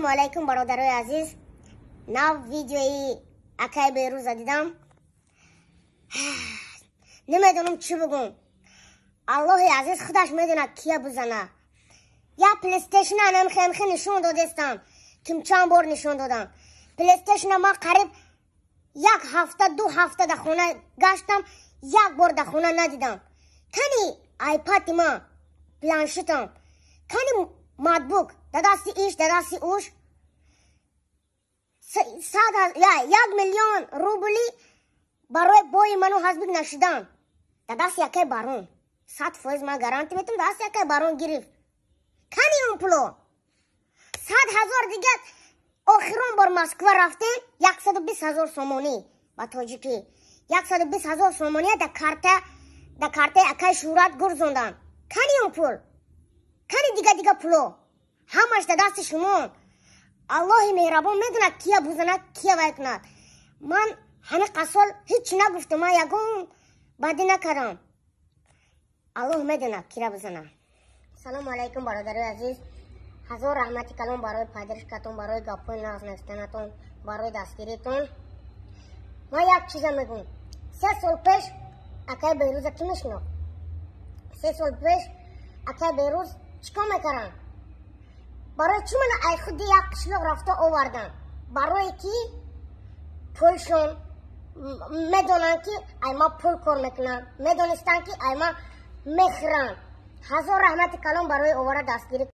علیکم برادرای عزیز. نو ویدیوی اکای بیروز دیدم. نمیدونم چی بگم. الله عزیز خودش میدونه کیا بزنه. یا پلیستیشن نمخه نشون دادستم که چند بار نشون دادم. پلیستیشن ما قریب یک هفته دو هفته در خونه گشتم، یک بار در خونه ندیدم. کنی آیپاد ما پلانشتم، کنی مادبوک در دستی ایش در دستی اوش، 1,000,000 روبلی برای بای منو حسبی نشدم. در دست یکی بارون 100% ما گارانتی میتونم دست یکی بارون گرفت. کنی اون پلو 100,000 دیگه آخران بار مسکو رفتیم 120,000 سومونی با تاجیکی 120,000 سومونی در کارت اکای شورات گرزوندم. کنی اون پول، کنی دیگه پلو همش در دست شما. الله مهربان میدونه کیا بزنه کیا وایکند. من همه قصال هیچ نگفتم، من یکم بدی نکردم. الله میدونه کیا بزنه. سلام علیکم برادرای عزیز. هزار رحمتی کلام برای پدرشکتون، برای گپای ناز نستنتون، برای دستگیریتون. من یک چیز میگم. 3 سال پیش اکای بیروز کی میشنو؟ 3 سال پیش اکای بیروز چیکار میکردن؟ برای چی من ای خودی یک قشلق رفته آوردن؟ برای کی؟ پولشون میدونن که ای ما پول کار میکنن، میدونستن که ای ما میخرن. هزار رحمت کلام برای اواره دستگیری